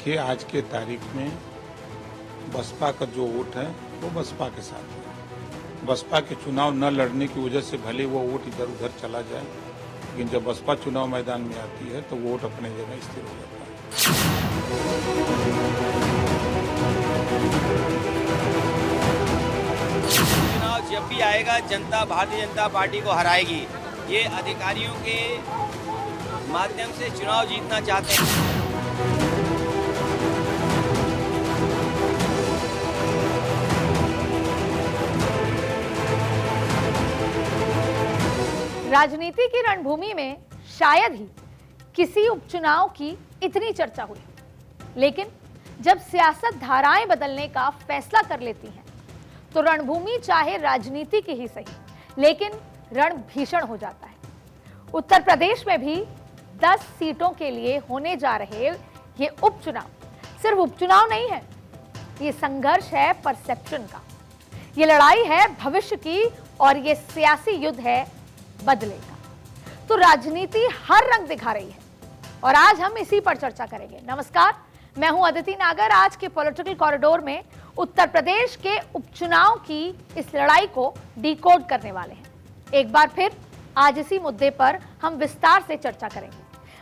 देखिए, आज के तारीख में बसपा का जो वोट है वो बसपा के साथ है। बसपा के चुनाव न लड़ने की वजह से भले वो वोट इधर उधर चला जाए, लेकिन जब बसपा चुनाव मैदान में आती है तो वोट अपने जगह स्थिर हो जाता है। चुनाव जब भी आएगा, जनता भारतीय जनता पार्टी को हराएगी। ये अधिकारियों के माध्यम से चुनाव जीतना चाहते हैं। राजनीति की रणभूमि में शायद ही किसी उपचुनाव की इतनी चर्चा हुई, लेकिन जब सियासत धाराएं बदलने का फैसला कर लेती हैं तो रणभूमि चाहे राजनीति की ही सही, लेकिन रण भीषण हो जाता है। उत्तर प्रदेश में भी 10 सीटों के लिए होने जा रहे ये उपचुनाव सिर्फ उपचुनाव नहीं है, ये संघर्ष है परसेप्शन का, ये लड़ाई है भविष्य की और ये सियासी युद्ध है बदले का। तो राजनीति हर रंग दिखा रही है और आज हम इसी पर चर्चा करेंगे। नमस्कार, मैं हूं अदिति नागर। आज के पॉलिटिकल कॉरिडोर में उत्तर प्रदेश के उपचुनाव की इस लड़ाई को डिकोड करने वाले हैं। एक बार फिर आज इसी मुद्दे पर हम विस्तार से चर्चा करेंगे।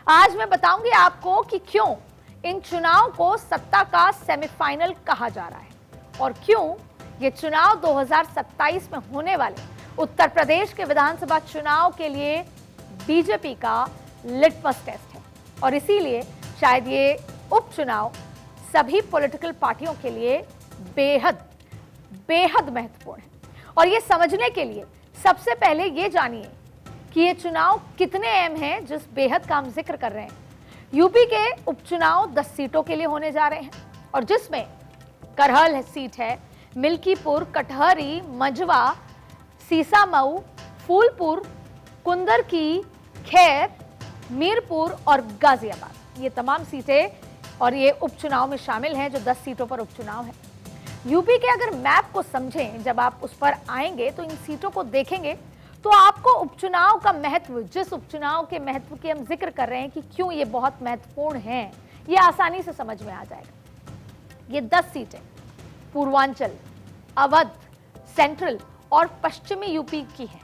आज मैं बताऊंगी आपको कि क्यों इन चुनाव को सत्ता का सेमीफाइनल कहा जा रहा है और क्यों ये चुनाव 2027 में होने वाले उत्तर प्रदेश के विधानसभा चुनाव के लिए बीजेपी का लिटमस टेस्ट है और इसीलिए शायद ये उपचुनाव सभी पॉलिटिकल पार्टियों के लिए बेहद बेहद महत्वपूर्ण है। और ये समझने के लिए सबसे पहले ये जानिए कि ये चुनाव कितने अहम हैं जिस बेहद का हम जिक्र कर रहे हैं। यूपी के उपचुनाव 10 सीटों के लिए होने जा रहे हैं और जिसमें करहल सीट है, मिल्कीपुर, कटहरी, मंझवा, सीसामऊ, फूलपुर, कुंदरकी, खैर, मीरपुर और गाजियाबाद, ये तमाम सीटें और ये उपचुनाव में शामिल हैं जो 10 सीटों पर उपचुनाव है। यूपी के अगर मैप को समझें, जब आप उस पर आएंगे तो इन सीटों को देखेंगे तो आपको उपचुनाव का महत्व, जिस उपचुनाव के महत्व की हम जिक्र कर रहे हैं कि क्यों ये बहुत महत्वपूर्ण हैं, ये आसानी से समझ में आ जाएगा। ये 10 सीटें पूर्वांचल, अवध, सेंट्रल और पश्चिमी यूपी की हैं।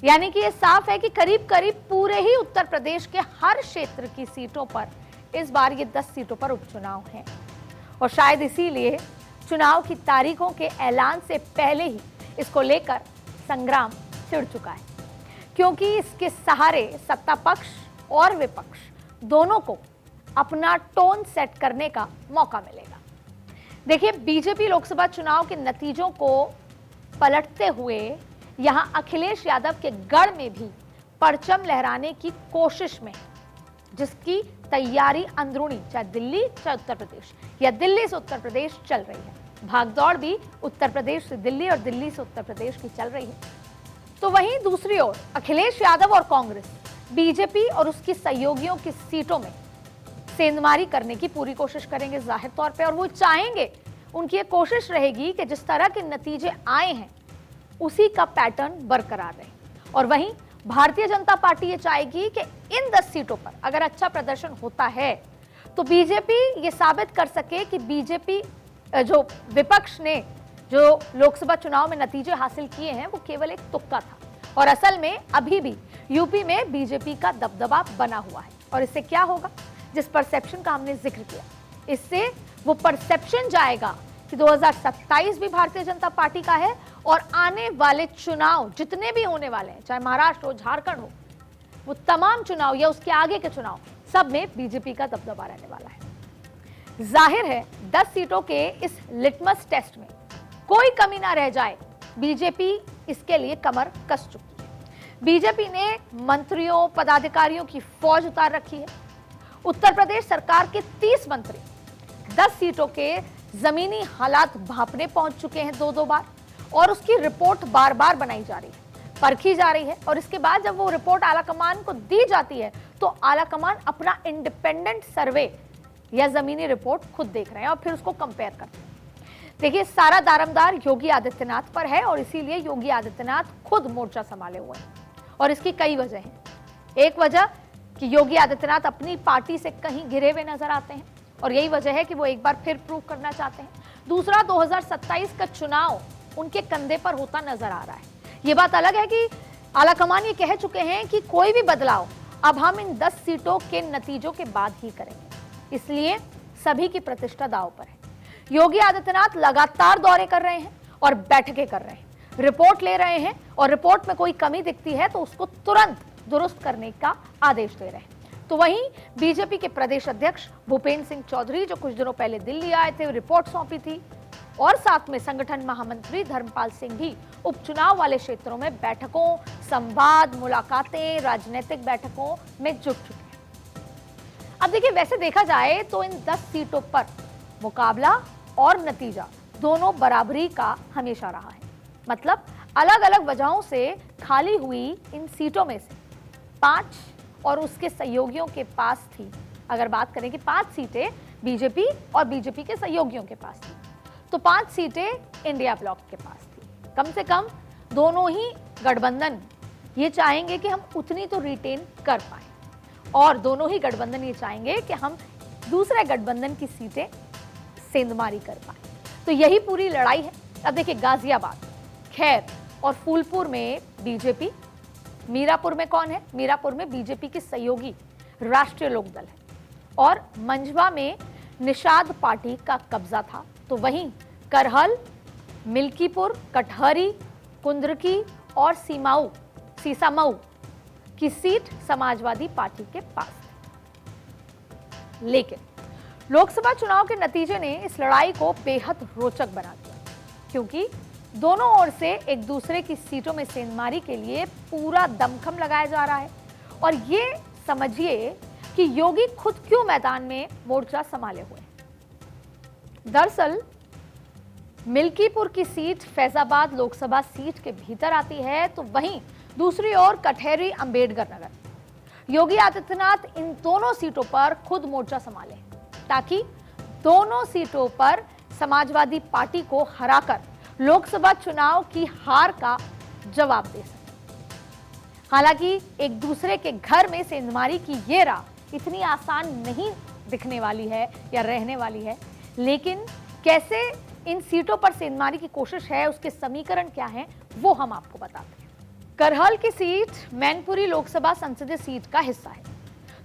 यानी कि ये साफ है कि करीब करीब पूरे ही उत्तर प्रदेश के हर क्षेत्र की सीटों पर इस बार ये 10 सीटों पर उपचुनाव हैं और शायद इसीलिए चुनाव की तारीखों के ऐलान से पहले ही इसको लेकर संग्राम छिड़ चुका है, क्योंकि इसके सहारे सत्ता पक्ष और विपक्ष दोनों को अपना टोन सेट करने का मौका मिलेगा। देखिए, बीजेपी लोकसभा चुनाव के नतीजों को पलटते हुए यहां अखिलेश यादव के गढ़ में भी परचम लहराने की कोशिश में, जिसकी तैयारी अंदरूनी चाहे दिल्ली चाहे उत्तर प्रदेश या दिल्ली से उत्तर प्रदेश चल रही है। भागदौड़ भी उत्तर प्रदेश से दिल्ली और दिल्ली से उत्तर प्रदेश की चल रही है। तो वहीं दूसरी ओर अखिलेश यादव और कांग्रेस बीजेपी और उसकी सहयोगियों की सीटों में सेंधमारी करने की पूरी कोशिश करेंगे जाहिर तौर पे, और वो चाहेंगे, उनकी एक कोशिश रहेगी कि जिस तरह के नतीजे आए हैं उसी का पैटर्न बरकरार रहे। और वहीं भारतीय जनता पार्टी ये चाहेगी कि इन 10 सीटों पर अगर अच्छा प्रदर्शन होता है तो बीजेपी ये साबित कर सके कि बीजेपी जो विपक्ष ने जो लोकसभा चुनाव में नतीजे हासिल किए हैं वो केवल एक तुक्का था और असल में अभी भी यूपी में बीजेपी का दबदबा बना हुआ है। और इससे क्या होगा, जिस परसेप्शन का हमने जिक्र किया, इससे वो परसेप्शन जाएगा कि 2027 भी भारतीय जनता पार्टी का है और आने वाले चुनाव जितने भी होने वाले हैं, चाहे महाराष्ट्र हो, झारखंड हो, वो तमाम चुनाव या उसके आगे के चुनाव, सब में बीजेपी का दबदबा रहने वाला है। जाहिर है 10 सीटों के इस लिटमस टेस्ट में कोई कमी ना रह जाए, बीजेपी इसके लिए कमर कस चुकी है। बीजेपी ने मंत्रियों, पदाधिकारियों की फौज उतार रखी है। उत्तर प्रदेश सरकार के 30 मंत्री 10 सीटों के जमीनी हालात भांपने पहुंच चुके हैं 2-2 बार और उसकी रिपोर्ट बार बार बनाई जा रही है, परखी जा रही है और इसके बाद जब वो रिपोर्ट आलाकमान को दी जाती है तो आलाकमान अपना इंडिपेंडेंट सर्वे या जमीनी रिपोर्ट खुद देख रहे हैं और फिर उसको कंपेयर करते हैं। देखिए, सारा दारोमदार योगी आदित्यनाथ पर है और इसीलिए योगी आदित्यनाथ खुद मोर्चा संभाले हुए हैं और इसकी कई वजह हैं। एक वजह कि योगी आदित्यनाथ अपनी पार्टी से कहीं घिरे हुए नजर आते हैं और यही वजह है कि वो एक बार फिर प्रूव करना चाहते हैं। दूसरा, 2027 का चुनाव उनके कंधे पर होता नजर आ रहा है। ये बात अलग है कि आलाकमान ये कह चुके हैं कि कोई भी बदलाव अब हम इन 10 सीटों के नतीजों के बाद ही करेंगे, इसलिए सभी की प्रतिष्ठा दांव पर है। योगी आदित्यनाथ लगातार दौरे कर रहे हैं और बैठकें कर रहे हैं, रिपोर्ट ले रहे हैं और रिपोर्ट में कोई कमी दिखती है तो उसको तुरंत दुरुस्त करने का आदेश दे रहे हैं। तो वहीं बीजेपी के प्रदेश अध्यक्ष भूपेंद्र सिंह चौधरी, जो कुछ दिनों पहले दिल्ली आए थे, रिपोर्ट सौंपी थी, और साथ में संगठन महामंत्री धर्मपाल सिंह भी उपचुनाव वाले क्षेत्रों में बैठकों, संवाद, मुलाकातें, राजनीतिक बैठकों में जुट चुके हैं। अब देखिए, वैसे देखा जाए तो इन 10 सीटों पर मुकाबला और नतीजा दोनों बराबरी का हमेशा रहा है। मतलब अलग अलग वजहों से खाली हुई इन सीटों में से 5 और उसके सहयोगियों के पास थी। अगर बात करें कि 5 सीटें बीजेपी और बीजेपी के सहयोगियों के पास थी, तो 5 सीटें इंडिया ब्लॉक के पास थी। कम से कम दोनों ही गठबंधन ये चाहेंगे कि हम उतनी तो रिटेन कर पाए, और दोनों ही गठबंधन ये चाहेंगे कि हम दूसरे गठबंधन की सीटें सेंधमारी कर पाए। तो यही पूरी लड़ाई है। अब देखिए, गाजियाबाद, खैर और फूलपुर में बीजेपी, मीरापुर में कौन है? मीरापुर में बीजेपी के सहयोगी राष्ट्रीय लोकदल है, और मंझवा में निषाद पार्टी का कब्जा था। तो वहीं करहल, मिल्कीपुर, कटहरी, कुंद्रकी और सीसामऊ की सीट समाजवादी पार्टी के पास है। लेकिन लोकसभा चुनाव के नतीजे ने इस लड़ाई को बेहद रोचक बना दिया, क्योंकि दोनों ओर से एक दूसरे की सीटों में सेंधमारी के लिए पूरा दमखम लगाया जा रहा है। और ये समझिए कि योगी खुद क्यों मैदान में मोर्चा संभाले हुए हैं। दरअसल मिल्कीपुर की सीट फैजाबाद लोकसभा सीट के भीतर आती है, तो वहीं दूसरी ओर कटहरी, अंबेडकर नगर। योगी आदित्यनाथ इन दोनों सीटों पर खुद मोर्चा संभाले, ताकि दोनों सीटों पर समाजवादी पार्टी को हराकर लोकसभा चुनाव की हार का जवाब दे सके। हालांकि एक दूसरे के घर में सेंधमारी की ये राह इतनी आसान नहीं दिखने वाली है या रहने वाली है, लेकिन कैसे इन सीटों पर सेंधमारी की कोशिश है, उसके समीकरण क्या हैं, वो हम आपको बताते हैं। करहल की सीट मैनपुरी लोकसभा संसदीय सीट का हिस्सा है,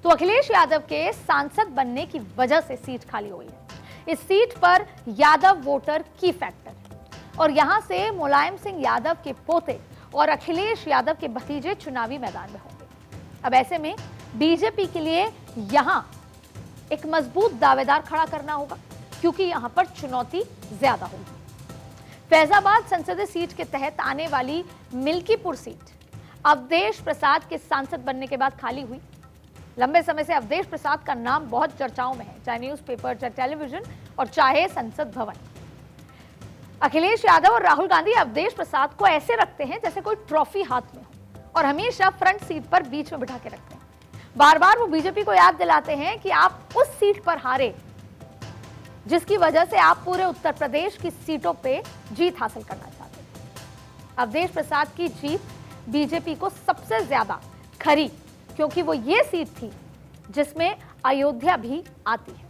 तो अखिलेश यादव के सांसद बनने की वजह से सीट खाली हुई है। इस सीट पर यादव वोटर की फैक्टर है, और यहां से मुलायम सिंह यादव के पोते और अखिलेश यादव के भतीजे चुनावी मैदान में होंगे। अब ऐसे में बीजेपी के लिए यहां एक मजबूत दावेदार खड़ा करना होगा, क्योंकि यहां पर चुनौती ज्यादा होगी। फैजाबाद संसदीय सीट के तहत आने वाली मिल्कीपुर सीट अवधेश प्रसाद के सांसद बनने के बाद खाली हुई। लंबे समय से अवधेश प्रसाद का नाम बहुत चर्चाओं में है, चाहे न्यूज़पेपर, चाहे टेलीविजन और चाहे संसद भवन। अखिलेश यादव और राहुल गांधी अवधेश प्रसाद को ऐसे रखते हैं जैसे कोई ट्रॉफी हाथ में हो, और हमेशा फ्रंट सीट पर बीच में बिठा के रखते हैं। बार बार वो बीजेपी को याद दिलाते हैं कि आप उस सीट पर हारे जिसकी वजह से आप पूरे उत्तर प्रदेश की सीटों पे जीत हासिल करना चाहते हैं। अवधेश प्रसाद की जीत बीजेपी को सबसे ज्यादा खरी, क्योंकि वो ये सीट थी जिसमें अयोध्या भी आती है,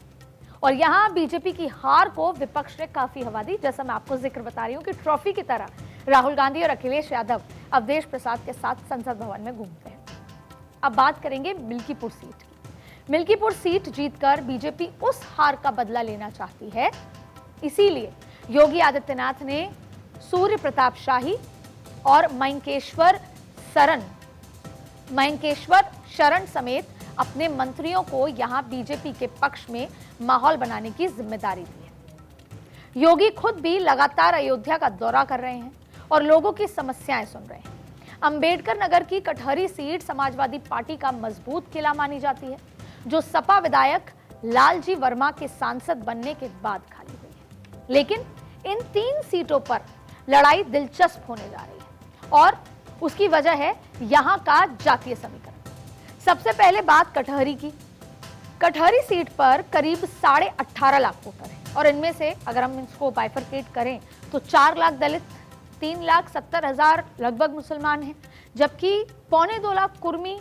और यहां बीजेपी की हार को विपक्ष ने काफी हवा दी। जैसा मैं आपको जिक्र बता रही हूं कि ट्रॉफी की तरह राहुल गांधी और अखिलेश यादव अवधेश प्रसाद के साथ संसद भवन में घूमते हैं। अब बात करेंगे मिल्कीपुर सीट की। मिल्कीपुर सीट जीतकर बीजेपी उस हार का बदला लेना चाहती है, इसीलिए योगी आदित्यनाथ ने सूर्य प्रताप शाही और मयंकेश्वर शरण समेत अपने मंत्रियों को यहां बीजेपी के पक्ष में माहौल बनाने की जिम्मेदारी दी है। योगी खुद भी लगातार अयोध्या का दौरा कर रहे हैं और लोगों की समस्याएं सुन रहे हैं। अंबेडकर नगर की कटहरी सीट समाजवादी पार्टी का मजबूत किला मानी जाती है, जो सपा विधायक लालजी वर्मा के सांसद बनने के बाद खाली हुई है। लेकिन इन 3 सीटों पर लड़ाई दिलचस्प होने जा रही है, और उसकी वजह है यहां का जातीय समीकरण। सबसे पहले बात कटहरी की। कटहरी सीट पर करीब 18.5 लाख वोटर हैं, और इनमें से अगर हम इसको बाइफरकेट करें तो 4 लाख दलित, 3,70,000 लगभग मुसलमान हैं, जबकि 2.25 लाख कुर्मी,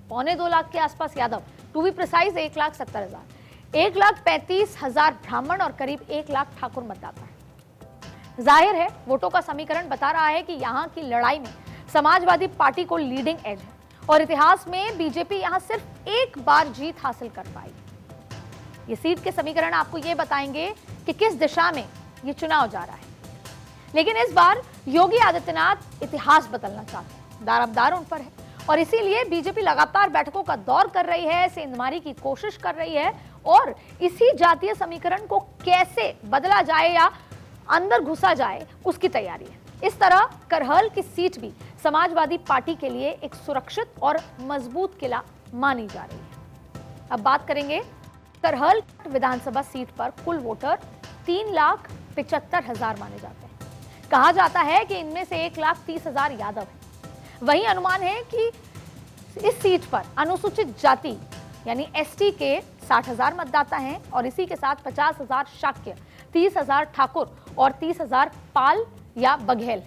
2.25 लाख के आसपास यादव, टू बी प्रिसाइज 1,70,000। 1,35,000 ब्राह्मण और करीब 1 लाख ठाकुर मतदाता है। जाहिर है वोटों का समीकरण बता रहा है कि यहां की लड़ाई में समाजवादी पार्टी को लीडिंग एज है और इतिहास में बीजेपी यहां सिर्फ एक बार जीत हासिल कर पाई। ये सीट के समीकरण आपको ये बताएंगे कि किस दिशा में ये चुनाव जा रहा है। लेकिन इस बार योगी आदित्यनाथ इतिहास बदलना चाहते हैं, दारोमदार उन पर है और इसीलिए बीजेपी लगातार बैठकों का दौर कर रही है, सेंधमारी की कोशिश कर रही है और इसी जातीय समीकरण को कैसे बदला जाए या अंदर घुसा जाए उसकी तैयारी है। इस तरह करहल की सीट भी समाजवादी पार्टी के लिए एक सुरक्षित और मजबूत किला मानी जा रही है। अब बात करेंगे करहल विधानसभा सीट पर कुल वोटर 3,75,000 माने जाते हैं। कहा जाता है कि इनमें से 1,30,000 यादव हैं। वही अनुमान है कि इस सीट पर अनुसूचित जाति यानी एसटी के 60,000 मतदाता हैं और इसी के साथ 50,000 शाक्य, 30,000 ठाकुर और 30,000 पाल या बघेल,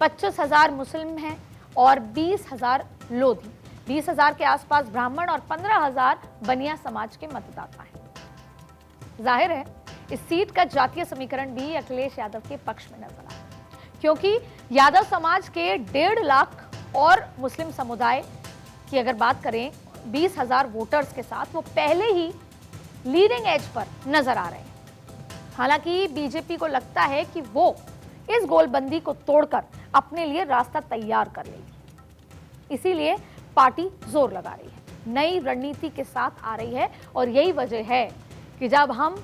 25,000 मुस्लिम हैं और 20,000 लोधी, 20,000 के आसपास ब्राह्मण और 15,000 बनिया समाज के मतदाता हैं। जाहिर है इस सीट का जातीय समीकरण भी अखिलेश यादव के पक्ष में नजर आता है, क्योंकि यादव समाज के 1.5 लाख और मुस्लिम समुदाय की अगर बात करें 20,000 वोटर्स के साथ, वो पहले ही लीडिंग एज पर नजर आ रहे हैं। हालांकि बीजेपी को लगता है कि वो इस गोलबंदी को तोड़कर अपने लिए रास्ता तैयार कर लेगी, इसीलिए पार्टी जोर लगा रही है, नई रणनीति के साथ आ रही है और यही वजह है कि जब हम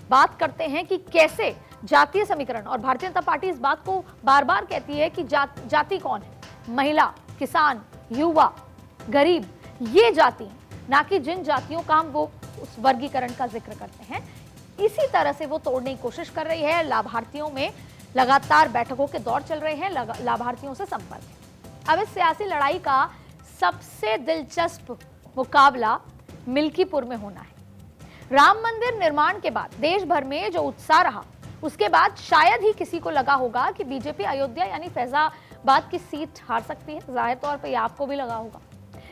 बात करते हैं कि कैसे जातीय समीकरण, और भारतीय जनता पार्टी इस बात को बार बार कहती है कि जाति कौन है, महिला, किसान, युवा, गरीब, ये जाति, ना कि जिन जातियों का हम वो उस वर्गीकरण का जिक्र करते हैं, इसी तरह से वो तोड़ने की कोशिश कर रही है। लाभार्थियों में लगातार बैठकों के दौर चल रहे हैं, लाभार्थियों से संपर्क है। अब इस सियासी लड़ाई का सबसे दिलचस्प मुकाबला मिल्कीपुर में होना है। राम मंदिर निर्माण के बाद देश भर में जो उत्साह रहा, उसके बाद शायद ही किसी को लगा होगा कि बीजेपी अयोध्या यानी फैजाबाद की सीट हार सकती है। जाहिर तौर पर आपको भी लगा होगा,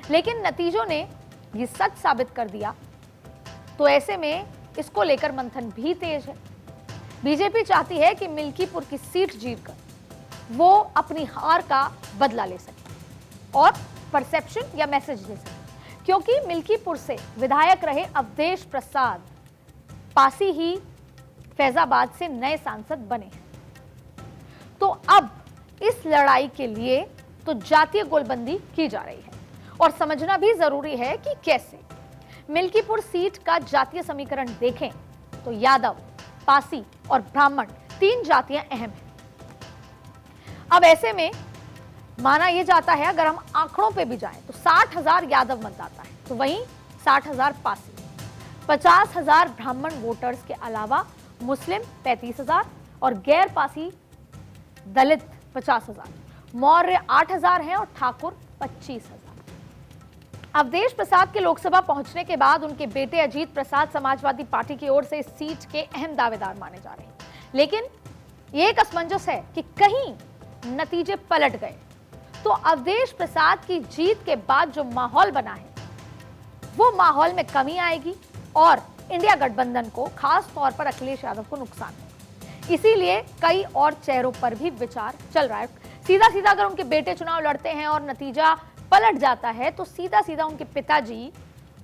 लेकिन नतीजों ने ये सच साबित कर दिया। तो ऐसे में इसको लेकर मंथन भी तेज है। बीजेपी चाहती है कि मिल्कीपुर की सीट जीतकर वो अपनी हार का बदला ले सके और परसेप्शन या मैसेज दे सके, क्योंकि मिल्कीपुर से विधायक रहे अवधेश प्रसाद पासी ही फैजाबाद से नए सांसद बने हैं। तो अब इस लड़ाई के लिए तो जातीय गोलबंदी की जा रही है और समझना भी जरूरी है कि कैसे। मिल्कीपुर सीट का जातीय समीकरण देखें तो यादव, पासी और ब्राह्मण 3 जातियां अहम हैं। अब ऐसे में माना यह जाता है, अगर हम आंकड़ों पे भी जाएं तो 60,000 यादव मतदाता है, तो वहीं 60,000 पासी, 50,000 ब्राह्मण वोटर्स के अलावा मुस्लिम 35,000 और गैर पासी दलित 50,000, मौर्य 8,000 हैं और ठाकुर 25,000। अवधेश प्रसाद के लोकसभा पहुंचने के बाद उनके बेटे अजीत प्रसाद समाजवादी पार्टी की ओर से इस सीट के अहम दावेदार माने जा रहे हैं। लेकिन ये एक असमंजस है कि कहीं नतीजे पलट गए तो अवधेश प्रसाद की जीत के बाद जो माहौल बना है वो माहौल में कमी आएगी और इंडिया गठबंधन को, खास तौर पर अखिलेश यादव को नुकसान होगा। इसीलिए कई और चेहरों पर भी विचार चल रहा है। सीधा सीधा अगर उनके बेटे चुनाव लड़ते हैं और नतीजा पलट जाता है तो सीधा सीधा उनके पिताजी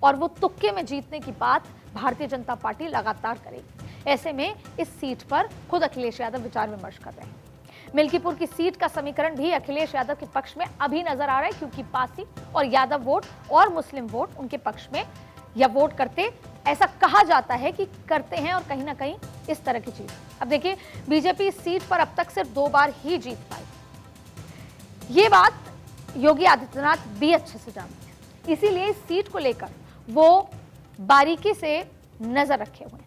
और वो तुक्के में जीतने की बात भारतीय जनता पार्टी लगातार करेगी। ऐसे में इस सीट पर खुद अखिलेश यादव विचार विमर्श कर रहे हैं। मिल्कीपुर की सीट का समीकरण भी अखिलेश यादव के पक्ष में अभी नजर आ रहा है, क्योंकि पासी और यादव वोट और मुस्लिम वोट उनके पक्ष में या वोट करते, ऐसा कहा जाता है कि करते हैं और कहीं ना कहीं इस तरह की चीज। अब देखिए, बीजेपी इस सीट पर अब तक सिर्फ 2 बार ही जीत पाई। ये बात योगी आदित्यनाथ भी अच्छे से जानते हैं, इसीलिए इस सीट को लेकर वो बारीकी से नजर रखे हुए हैं।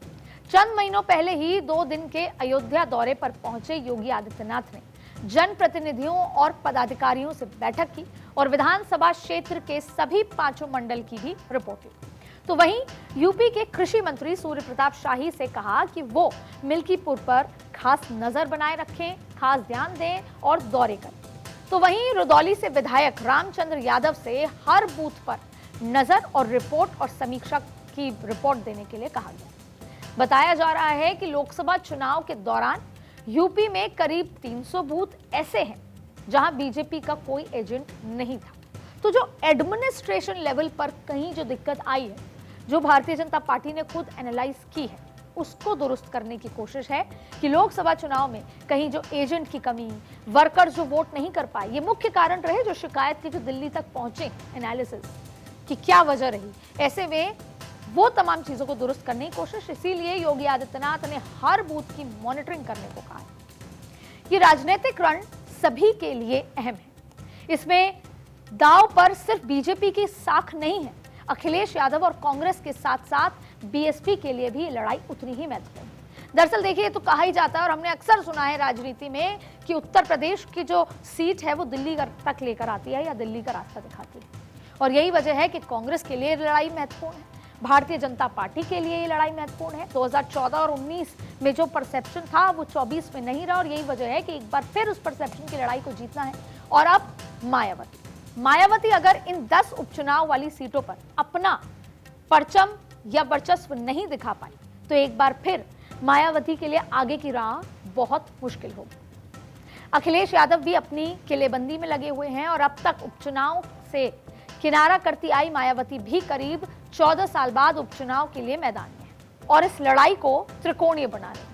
चंद महीनों पहले ही 2 दिन के अयोध्या दौरे पर पहुंचे योगी आदित्यनाथ ने जनप्रतिनिधियों और पदाधिकारियों से बैठक की और विधानसभा क्षेत्र के सभी 5 मंडल की भी रिपोर्ट ली। तो वहीं यूपी के कृषि मंत्री सूर्य प्रताप शाही से कहा कि वो मिल्कीपुर पर खास नजर बनाए रखें, खास ध्यान दें और दौरे करें। तो वहीं रुदौली से विधायक रामचंद्र यादव से हर बूथ पर नजर और रिपोर्ट और समीक्षा की रिपोर्ट देने के लिए कहा गया। बताया जा रहा है कि लोकसभा चुनाव के दौरान यूपी में करीब 300 बूथ ऐसे हैं जहां बीजेपी का कोई एजेंट नहीं था। तो जो एडमिनिस्ट्रेशन लेवल पर कहीं जो दिक्कत आई है, जो भारतीय जनता पार्टी ने खुद एनालाइज की है, उसको दुरुस्त करने की कोशिश है कि लोकसभा चुनाव में कहीं जो एजेंट की कमी, वर्कर्स जो वोट नहीं कर पाए, ये मुख्य कारण रहे जो शिकायत की जो दिल्ली तक पहुंचे एनालिसिस कि क्या वजह रही। ऐसे में वो तमाम चीजों को दुरुस्त करने की कोशिश, इसीलिए योगी आदित्यनाथ ने हर बूथ की मॉनिटरिंग करने को कहा है। ये राजनीतिक रण सभी के लिए अहम है। इसमें दांव पर सिर्फ बीजेपी की साख नहीं है, अखिलेश यादव और कांग्रेस के साथ साथ बीएसपी के लिए भी लड़ाई उतनी ही महत्वपूर्ण है। दरअसल देखिए, तो कहा ही जाता है और हमने अक्सर सुना है राजनीति में कि उत्तर प्रदेश की जो सीट है वो दिल्ली तक लेकर आती है या दिल्ली का रास्ता दिखाती है, और यही वजह है कि कांग्रेस के लिए लड़ाई महत्वपूर्ण है, भारतीय जनता पार्टी के लिए ये लड़ाई महत्वपूर्ण है। 2014 और 19 में जो परसेप्शन था वो 24 में नहीं रहा, और यही वजह है कि एक बार फिर उस परसेप्शन की लड़ाई को जीतना है। और अब मायावती अगर इन 10 उपचुनाव वाली सीटों पर अपना परचम या वर्चस्व नहीं दिखा पाई तो एक बार फिर मायावती के लिए आगे की राह बहुत मुश्किल होगी। अखिलेश यादव भी अपनी किलेबंदी में लगे हुए हैं और अब तक उपचुनाव से किनारा करती आई मायावती भी करीब 14 साल बाद उपचुनाव के लिए मैदान में है और इस लड़ाई को त्रिकोणीय बना रहे हैं।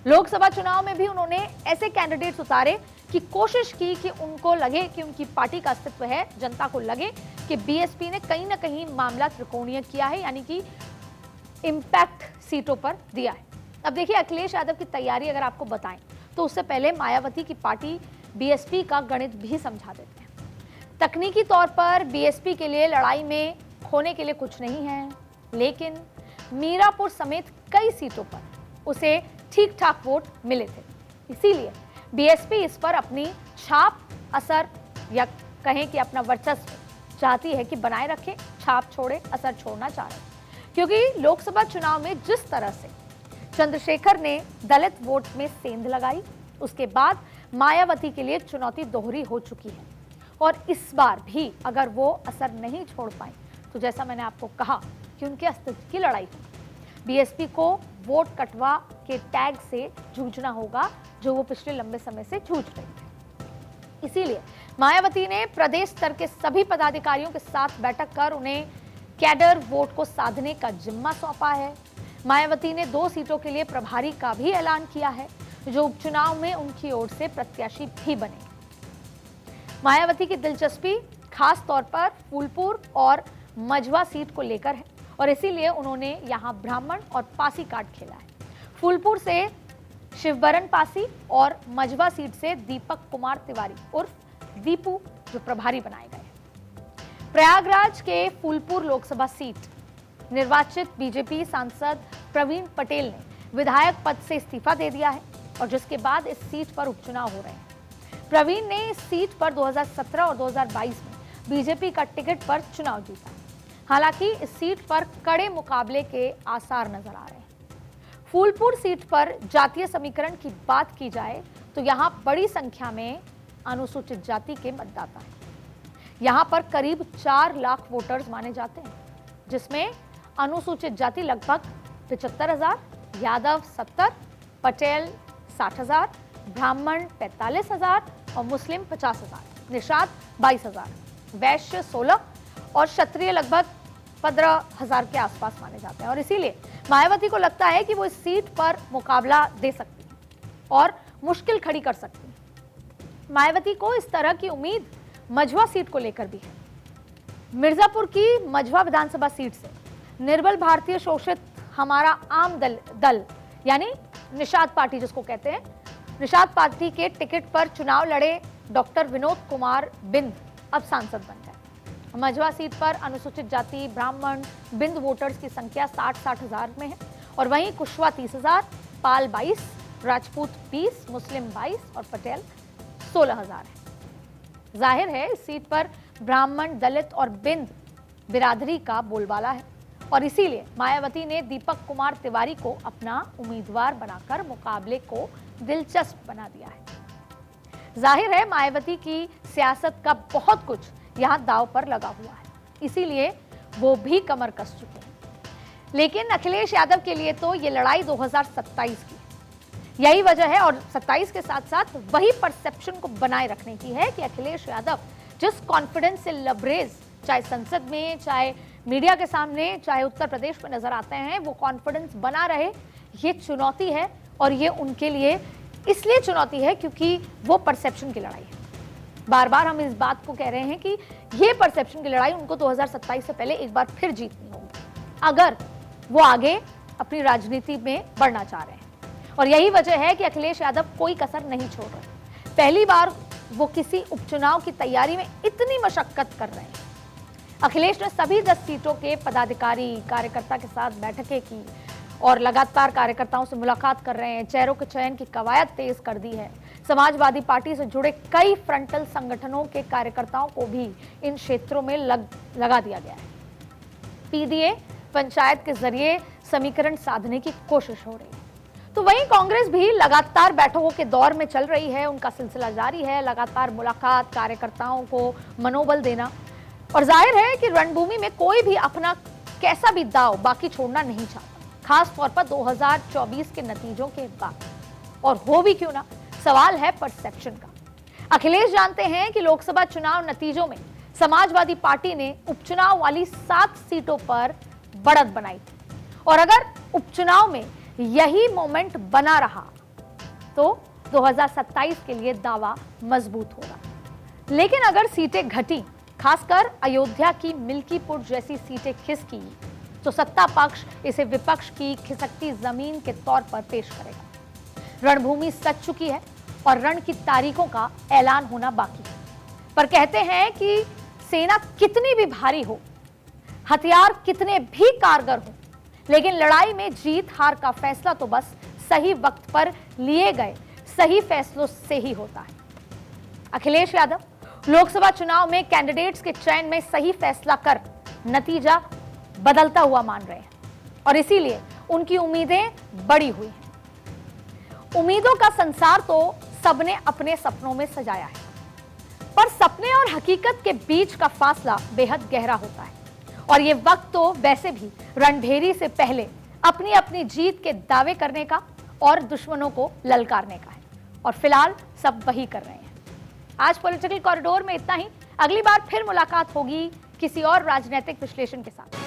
लोकसभा चुनाव में भी उन्होंने ऐसे कैंडिडेट्स उतारे कि कोशिश की कि उनको लगे कि उनकी पार्टी का अस्तित्व है, जनता को लगे कि बीएसपी ने कहीं ना कहीं मामला त्रिकोणीय किया है, यानी कि इंपैक्ट सीटों पर दिया है। अब देखिए, अखिलेश यादव की तैयारी अगर आपको बताएं तो उससे पहले मायावती की पार्टी बीएसपी का गणित भी समझा देते हैं। तकनीकी तौर पर बीएसपी के लिए लड़ाई में खोने के लिए कुछ नहीं है, लेकिन मीरापुर समेत कई सीटों पर उसे ठीक ठाक वोट मिले थे, इसीलिए बीएसपी इस पर अपनी छाप, असर या कहें कि अपना वर्चस्व चाहती है कि बनाए रखे, छाप छोड़े, असर छोड़ना चाह रहे, क्योंकि लोकसभा चुनाव में जिस तरह से चंद्रशेखर ने दलित वोट में सेंध लगाई, उसके बाद मायावती के लिए चुनौती दोहरी हो चुकी है। और इस बार भी अगर वो असर नहीं छोड़ पाए तो जैसा मैंने आपको कहा कि उनके अस्तित्व की लड़ाई होगी। बीएसपी को वोट कटवा के टैग से जूझना होगा, जो वो पिछले लंबे समय से जूझ रही थे। इसीलिए मायावती ने प्रदेश स्तर के सभी पदाधिकारियों के साथ बैठक कर उन्हें कैडर वोट को साधने का जिम्मा सौंपा है। मायावती ने 2 सीटों के लिए प्रभारी का भी ऐलान किया है, जो उपचुनाव में उनकी ओर से प्रत्याशी भी बने। मायावती की दिलचस्पी खास तौर पर फूलपुर और मझवा सीट को लेकर है और इसीलिए उन्होंने यहां ब्राह्मण और पासी कार्ड खेला है। फूलपुर से शिवबरन पासी और मझवा सीट से दीपक कुमार तिवारी उर्फ दीपू जो प्रभारी बनाए गए। प्रयागराज के फूलपुर लोकसभा सीट निर्वाचित बीजेपी सांसद प्रवीण पटेल ने विधायक पद से इस्तीफा दे दिया है और जिसके बाद इस सीट पर उपचुनाव हो रहे हैं। प्रवीण ने इस सीट पर 2017 और 2022 में बीजेपी का टिकट पर चुनाव जीता। हालांकि इस सीट पर कड़े मुकाबले के आसार नजर आ रहे हैं। फूलपुर सीट पर जातीय समीकरण की बात की जाए तो यहां बड़ी संख्या में अनुसूचित जाति के मतदाता हैं। यहां पर करीब 4 लाख वोटर्स माने जाते हैं, जिसमें अनुसूचित जाति लगभग 75,000, यादव 70, पटेल 60,000, ब्राह्मण 45,000 और मुस्लिम 50,000, निषाद 22,000, वैश्य 16 और क्षत्रिय लगभग 15,000 के आसपास माने जाते हैं। और इसीलिए मायावती को लगता है कि वो इस सीट पर मुकाबला दे सकती है और मुश्किल खड़ी कर सकती है। मायावती को इस तरह की उम्मीद मझवा सीट को लेकर भी है। मिर्जापुर की मझवा विधानसभा सीट से निर्बल भारतीय शोषित हमारा आम दल यानी निषाद पार्टी जिसको कहते हैं, निषाद पार्टी के टिकट पर चुनाव लड़े डॉक्टर विनोद कुमार बिंद अब सांसद बन गए। मझवा सीट पर अनुसूचित जाति, ब्राह्मण, बिंद वोटर्स की संख्या 60,000 में है और वहीं कुशवा 30,000, पाल 22, राजपूत 20, मुस्लिम 22 और पटेल 16,000 है। जाहिर है इस सीट पर ब्राह्मण, दलित और बिंद बिरादरी का बोलबाला है और इसीलिए मायावती ने दीपक कुमार तिवारी को अपना उम्मीदवार बनाकर मुकाबले को दिलचस्प बना दिया है। जाहिर है मायावती की सियासत का बहुत कुछ यहां दांव पर लगा हुआ है, इसीलिए वो भी कमर कस चुके हैं। लेकिन अखिलेश यादव के लिए तो ये लड़ाई 2027 की है। यही वजह है और 27 के साथ साथ वही परसेप्शन को बनाए रखने की है कि अखिलेश यादव जिस कॉन्फिडेंस से लबरेज चाहे संसद में, चाहे मीडिया के सामने, चाहे उत्तर प्रदेश में नजर आते हैं, वो कॉन्फिडेंस बना रहे। ये चुनौती है और ये उनके लिए इसलिए चुनौती है क्योंकि वो परसेप्शन की लड़ाई है। बार बार हम इस बात को कह रहे हैं कि ये परसेप्शन की लड़ाई उनको 2027 से पहले एक बार फिर जीतनी होगी अगर वो आगे अपनी राजनीति में बढ़ना चाह रहे हैं। और यही वजह है कि अखिलेश यादव कोई कसर नहीं छोड़ रहे। पहली बार वो किसी उपचुनाव की तैयारी में इतनी मशक्कत कर रहे हैं। अखिलेश ने सभी 10 सीटों के पदाधिकारी कार्यकर्ता के साथ बैठकें की और लगातार कार्यकर्ताओं से मुलाकात कर रहे हैं। चेहरों के चयन की कवायद तेज कर दी है। समाजवादी पार्टी से जुड़े कई फ्रंटल संगठनों के कार्यकर्ताओं को भी इन क्षेत्रों में लगा दिया गया है। पीडीए पंचायत के जरिए समीकरण साधने की कोशिश हो रही है। तो वहीं कांग्रेस भी लगातार बैठकों के दौर में चल रही है। उनका सिलसिला जारी है, लगातार मुलाकात, कार्यकर्ताओं को मनोबल देना। और जाहिर है कि रणभूमि में कोई भी अपना कैसा भी दांव बाकी छोड़ना नहीं चाहता, खास तौर पर 2024 के नतीजों के बाद। और हो भी क्यों ना, सवाल है परसेप्शन का। अखिलेश जानते हैं कि लोकसभा चुनाव नतीजों में समाजवादी पार्टी ने उपचुनाव वाली 7 सीटों पर बढ़त बनाई थी और अगर उपचुनाव में यही मोमेंट बना रहा तो 2027 के लिए दावा मजबूत होगा। लेकिन अगर सीटें घटी, खासकर अयोध्या की मिल्कीपुर जैसी सीटें खिसकी, तो सत्ता पक्ष इसे विपक्ष की खिसकती जमीन के तौर पर पेश करेगा। रणभूमि सज चुकी है और रण की तारीखों का ऐलान होना बाकी है। पर कहते हैं कि सेना कितनी भी भारी हो, हथियार कितने भी कारगर हो, लेकिन लड़ाई में जीत हार का फैसला तो बस सही वक्त पर लिए गए सही फैसलों से ही होता है। अखिलेश यादव लोकसभा चुनाव में कैंडिडेट्स के चयन में सही फैसला कर नतीजा बदलता हुआ मान रहे हैं और इसीलिए उनकी उम्मीदें बढ़ी हुई हैं। उम्मीदों का संसार तो सबने अपने सपनों में सजाया है, पर सपने और हकीकत के बीच का फासला बेहद गहरा होता है और ये वक्त तो वैसे भी रणभेरी से पहले अपनी अपनी जीत के दावे करने का और दुश्मनों को ललकारने का है और फिलहाल सब वही कर रहे हैं। आज पॉलिटिकल कॉरिडोर में इतना ही। अगली बार फिर मुलाकात होगी किसी और राजनीतिक विश्लेषण के साथ।